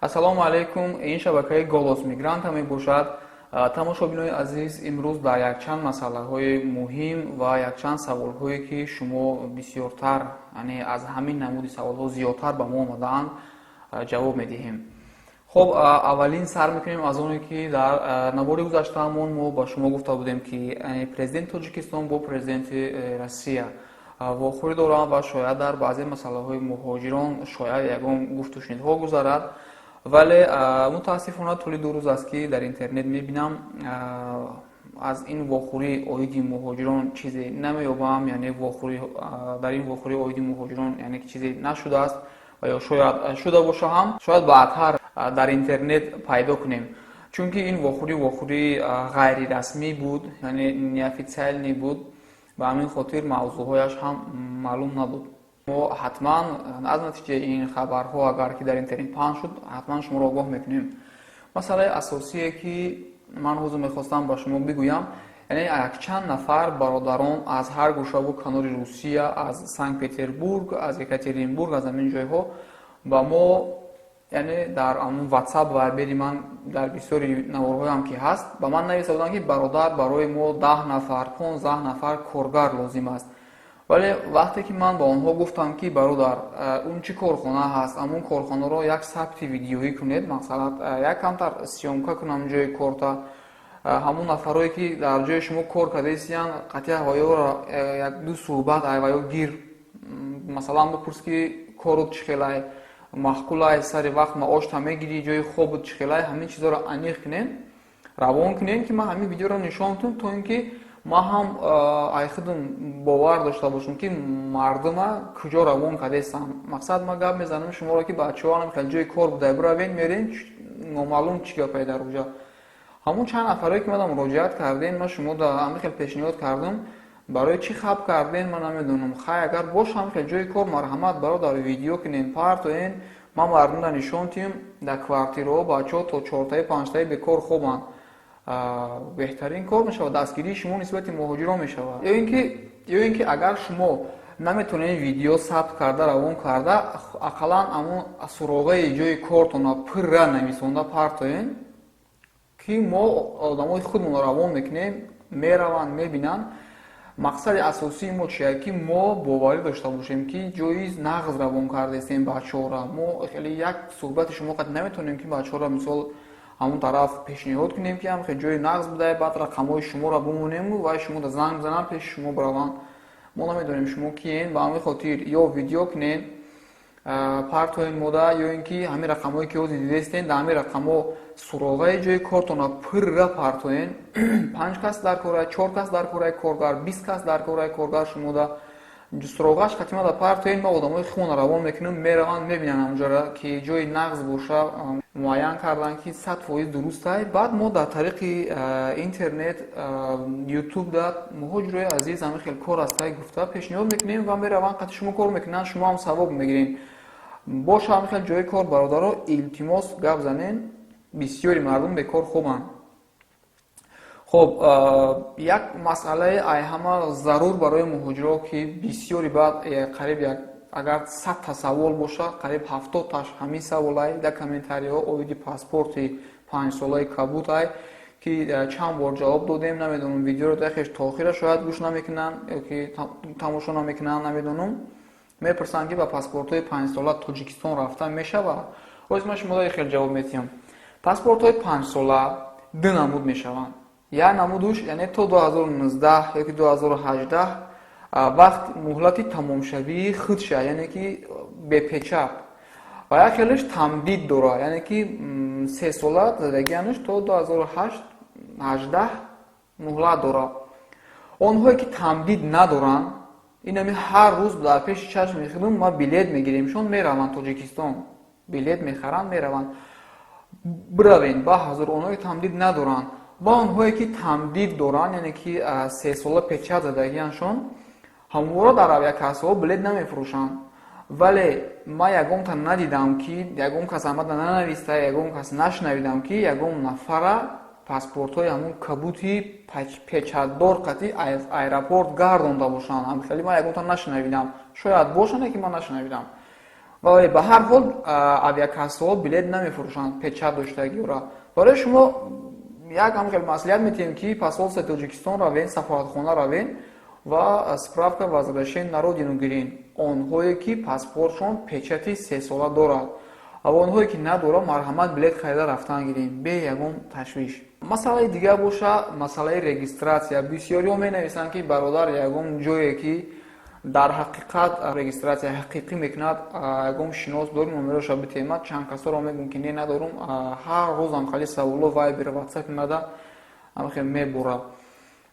ассалому алайкум. Ин шабакаи голос мигранта мебошад. тамошобинои азиз, имрӯз дар якчанд масъалаҳои муҳим ва якчанд саволҳое ки шумо бисёртар, яъне аз ҳамин намуди саволҳо зиёдтар ба мо омадаанд, ҷавоб медиҳем. хуб, аввалин сар мекунем аз оне ки дар навбори гузаштаамон мо ба шумо гуфта будем ки президенти Тоҷикистон бо президенти Россия вохӯрӣ доранд ва шояд дар баъзе масъалаҳои муҳоҷирон шояд ягон гуфтушунидҳо гузарад. вале мутаассифона тӯли 2 рӯз аст ки дар интернет мебинам аз ин вохӯрӣ оиди муҳоҷирон чизе намеёбам, яъне дар ин вохӯрӣ оиди муҳоҷирон яъне ки чизе нашудааст ва ё шояд шуда боша ҳам, шояд баъдтар дар интернет пайдо кунем, чунки ин вохӯрӣ ғайрирасмӣ буд, яъне неофициалӣ буд, ба ҳамин хотир мавзӯъҳояш ҳам маълум набуд. мо ҳатман аз натиҷаи ин хабарҳо агар ки дар интернет паҳн шуд, ҳатман шуморо огоҳ мекунем. Масъалаи асосие ки ман ҳозир мехостам ба шумо бигӯям, яъне якчанд нафар бародарон аз ҳар гӯшаву канори Русия, аз Санкт-Петербург, аз Екатеринбург, аз ҳамин ҷойҳо ба мо, яъне дар WhatsApp вайбери ман дар бисёри наворҳоям ки ҳаст, ба ман нависта буданд ки бародар, барои мо 10 нафар, 15 нафар коргар лозим аст. вале вақте ки ман ба онҳо гуфтам ки бародар, он чӣ корхона ҳаст, амон корхонаро як сабти видеоӣ кунед, масалан як камтар сёмка кунам ҷои корта, ҳамон нафарое ки дар ҷои шумо кор кардастиян қатъия ҳавоёро як-ду суҳбат айваё гир, масалан бипурс ки корут чӣ хелай, маҳкулай, сари вақт маошта мегирӣ, ҷои хобут чӣ хелай, ҳамин чизоро аниқ кунем, равон кунем ки ман ҳамин видеоро нишон кунам, то ин ки ман ҳам айхудум бовар дошта бошам ки мардума куҷо равон кардастам. мақсад ма гап мезанам шуморо ки бачаҳоам хел ҷои кор буда биравен мерен, номаълум чӣ гапае дар оҷа. ҳамон чанд нафарое ки мада муроҷиат кардем, ман шумо да ҳамин хел пешниҳод кардам, барои чӣ хаб кардем ман намедонам. хай агар боша ҳамин хел ҷои кор, марҳамат бародар, видео кунем, партоен, ман мардумда нишон тиҳем, дар квартираҳо бачаҳо то 4-таи 5-таи бекор хобанд. беҳтарин кор мешавад, дастгирии шумо нисбати муҳоҷирон мешавад. ё ин ки агар шумо наметавонед видео сабт карда, равон карда, ақаллан амон суроғаи ҷои кортона пурра нависонда партоен, ки мо одамои худмонро равон мекунем, мераванд, мебинанд. мақсади асосии мо чия? Ки мо боварӣ дошта бошем ки ҷои нағз равон кардастем бачаҳоро. мо хеле як суҳбати шумо қад наметавонем ки бачаҳоро мисол ҳамон тараф пешниҳод кунем ки ҳам ҷои нағз будае, баъд рақамҳои шуморо бимонем ва шумо да занг бизанам пеши шумо бираванд. мо намедонем шумо киен, ба ҳамин хотир ё видео кунен, партоен мода, ё ин ки ҳамин рақамҳое ки ҳозир дидастен, дар ҳамин рақамҳо суроғаи ҷои кортона пурра партоен. 5 кас дар кораи, 4 кас дар кораи коргар, 20 кас дар кораи коргар шумо да суроғаш қатима да партоен, ма одамои худмонро равон мекунем, мераванд, мебинанд ҳамҷора ки ҷои нағз боша, муайян кардан ки 100% дурустай. баъд мо дар тариқи интернет, ютуб да муҳоҷирои азиз ҳамин хел кор астаи гуфта пешниҳод мекунем ва мераванд, қати шумо кор мекунанд, шумо ҳам савоб мегирем. боша ҳамин хел ҷои кор бародаро, илтимос гап занен, бисёри мардум бекор хубанд. хуб, як масъалаи айҳама зарур барои муҳоҷиро ки бисёри баъд қариб агар 100 савол боша, қариб 70таш ҳамин саволай дар комментариҳо оиди паспорти 5-солаи кабутай ки чанд бор ҷавоб додем, намедонам видеоро дахеш то охира шояд гӯш намекунанд ёки тамошо намекунанд, намедонам. мепурсанд ки ба паспортҳои 5-сола Тоҷикистон рафта мешавад? ҳозир ман шуморо хел ҷавоб медиҳам. паспортҳои 5-сола ду намуд мешаванд. як намудуш, яъне то 2019 ёки 2018 вақт муҳлати тамомшавии худша, яъне ки бепечат, ва як хелеш тамдид дора, яъне ки 3 сола задагиянаш то 2018 муҳлат дора. онҳое ки тамдид надоранд, инами ҳар рӯз дар пеши чашми худум ма билет мегирем, шон мераванд Тоҷикистон, билет мехаранд, мераванд. биравен ба ҳазур онҳое ки тамдид надоранд ва онҳое ки тамдид доранд, яъне ки 3 сола печат задагияншон, ҳамвора дар авиакассаҳо билет намефурӯшанд. вале ман ягонта надидам ки, ягон кас амада нанависта, ягон кас нашнавидам ки ягон нафара паспортҳои ҳамон кабути печатдор қатъи аз аэропорт гардонда бошанд. ҳамхели ман ягонта нашнавидам, шояд бошане ки ман нашнавидам. вале ба ҳар ҳол авиакассаҳо билет намефурӯшанд печат доштагиро. барои шумо як ҳам маслиҳат метиҳем ки посолствои Тоҷикистон равен, сафоратхона равен ва справка возвращения народину гирин. Онҳое ки паспортшон печати 3 сола дорад ва онҳое ки надорад марҳамат билет харида рафтан гирин бе ягон ташвиш. Масъалаи дигар боша масъалаи регистратсия. Бисёриҳо менависанд ки бародар ягон ҷое ки дар ҳақиқат регистратсия ҳақиқӣ мекунад ягон шинос дорим номероша битемад. Чанд касоро мегӯм ки не надорум, ҳар рӯзам хали саволо вайбер ватсап мада мебурад.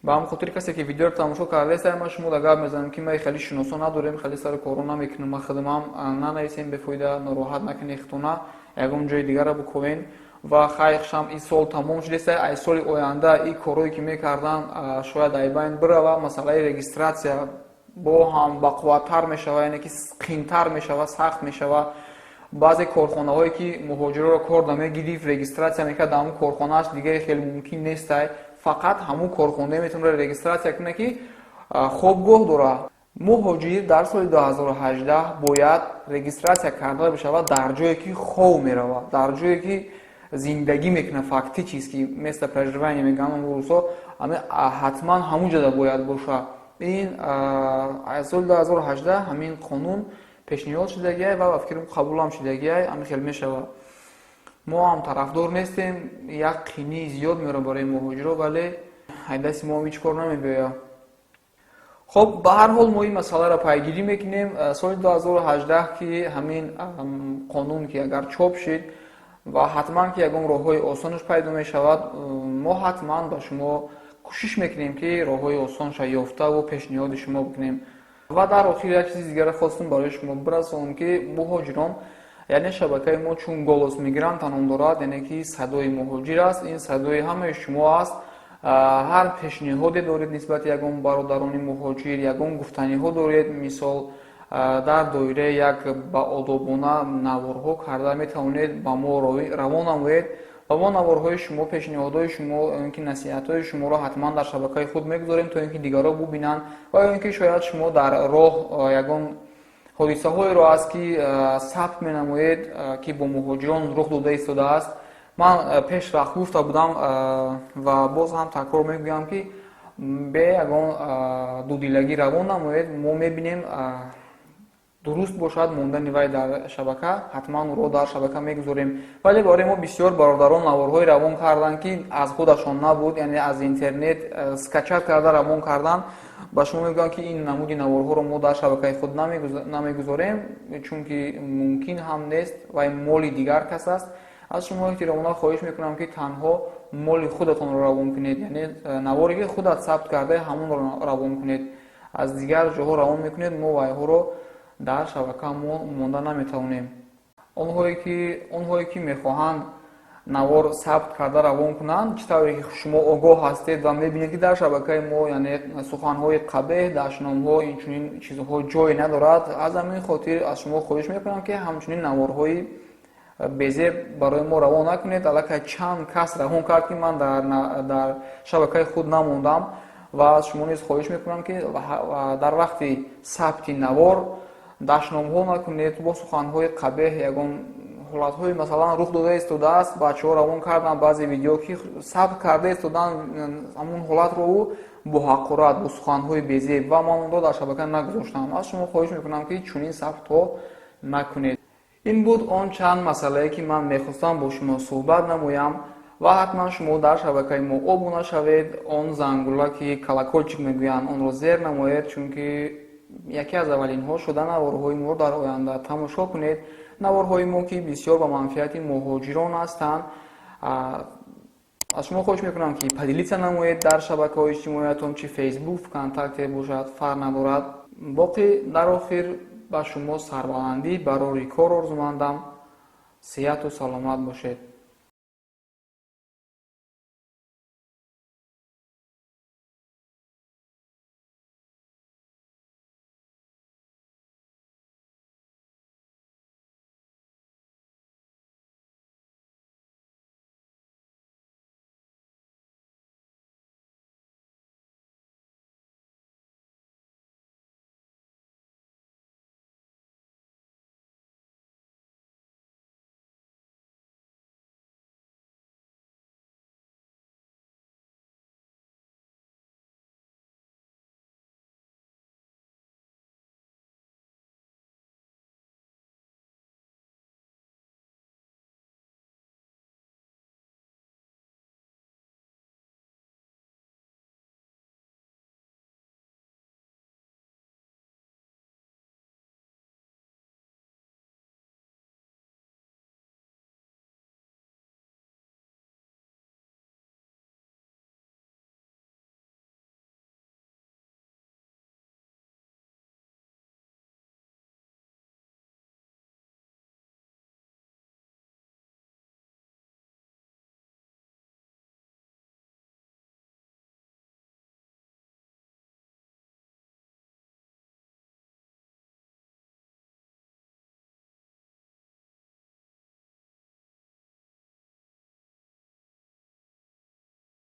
ба ҳам хотири касе ки видеоро тамошо кардаест ма шумо да гап мезанем ки ма хали шиносо надорем, хали сари коро намекунем, ма хидмам нанависем бефоида, нороҳат накунед хитона, ягон ҷои дигара биковен ва хайхшам ин сол тамом шудест, ай соли оянда ин корое ки мекардан шояд айбайн бирава. Масъалаи регистратсия бо ҳам бақувваттар мешава, яъне ки қиинтар мешава, сахт мешава. баъзе корхонаҳое ки муҳоҷироро кор намегирифт, регистратсия мекард дар ҳамун корхонааш дигари хеле мумкин нестай, фақат ҳамун корхонае метавонад регистратсия кунад ки хобгоҳ дорад. Муҳоҷир дар соли 2018 бояд регистратсия карда бишавад дар ҷое ки хов меравад, дар ҷое ки зиндагӣ мекунад, фактически место проживания мегӯям русо, ҳатман ҳамун ҷода бояд бошад. ин аз соли 2018 ҳамин қонун пешниҳод шудагиай ва ба фикрим қабулам шудагиай, ҳамин хел мешавад. мо ҳам тарафдор нестем, як қинии зиёд меорад барои муҳоҷиро, вале ҳайдаси мо ҳеҷ кор намебиёяд. хоб ба ҳар ҳол мо ин масъаларо пайгирӣ мекунем. Соли 2018 ки ҳамин қонун ки агар чоп шид ва ҳатман ки ягон роҳҳои осонаш пайдо мешавад, мо ҳатман ба шумо кӯшиш мекунем ки роҳҳои осонша ёфтаву пешниҳоди шумо бикунем. ва дар охир як чизи дигара хостум барои шумо бирасонам ки муҳоҷирон, яъне шабакаи мо чун голос мигрант ном дорад, яъне ки садои муҳоҷир аст, ин садои ҳамаи шумо аст. ҳар пешниҳоде доред нисбати ягон бародарони муҳоҷир, ягон гуфтаниҳо доред, мисол дар доираи як баодобона наворҳо карда метавонед ба мо равон намоед ва мо наворҳои шумо, пешниҳодҳои шумо, ё ки насиҳатҳои шуморо ҳатман дар шабакаи худ мегузорем, то ин ки дигарҳо бубинанд ва ё ин ки шояд шумо дар роҳ ягон ҳодисаҳоеро аст ки сабт менамоед ки бо муҳоҷирон рух дода истодааст. ман пеш вақт гуфта будам ва боз ҳам такрор мегӯям ки бе ягон дудилагӣ равон намоед. мо мебинем дуруст бошад мондани вай дар шабака, ҳатман ӯро дар шабака мегузорем. вале барои мо бисёр бародарон наворҳои равон карданд ки аз худашон набуд, яъне аз интернет скачат карда равон кардан. ба шумо мегӯям ки ин намуди наворҳоро мо дар шабакаи худ намегузорем, чунки мумкин ҳам нест ва ин моли дигар кас аст. аз шумо эҳтиромона хоҳиш мекунам ки танҳо моли худатонро равон кунед, яъне наворе ки худат сабт карда ҳамонро равон кунед. аз дигар ҷоҳо равон мекунед, мо вайҳоро дар шабака монда наметавонем. онҳое ки мехоҳанд навор сабт карда равон кунанд, чӣ тавре ки шумо огоҳ ҳастед ва мебинед ки дар шабакаи мо яъне суханҳои қабеҳ, дашномҳо, инчунин чизҳо ҷое надорад, аз ҳамин хотир аз шумо хоҳиш мекунам ки ҳамчунин наворҳои безеб барои мо равон накунед. аллакай чанд кас равон кард ки ман дар шабакаи худ намондам ва аз шумо низ хоҳиш мекунам ки дар вақти сабти навор дашномҳо накунед, бо суханҳои қабеҳ ягон ҳолатҳои масалан рух дода истодааст, бачаҳо равон кардан баъзе видео ки сабт карда истодан ҳамун ҳолатро бо ҳақорат, бо суханҳои безеб ва ман онро дар шабака нагузоштам. аз шумо хоҳиш мекунам ки чунин сабтҳо накунед. ин буд он чанд масъалае ки ман мехостам бо шумо суҳбат намоям ва ҳатман шумо дар шабакаи мо обуна шавед, он зангула ки колокольчик мегӯянд онро зер намоед, чунки яке аз аввалинҳо шуда наворҳои мо дар оянда тамошо кунед. наворҳои мо ки бисёр ба манфиати муҳоҷирон ҳастанд. аз шумо хоҳиш мекунам ки поделиться намоед дар шабакаҳои иҷтимоиятон, чи фейсбук, вконтакте бошад, фарқ надорад. боқӣ дар охир ба шумо сарбаландӣ барори кор орзумандам. сеҳату саломат бошед.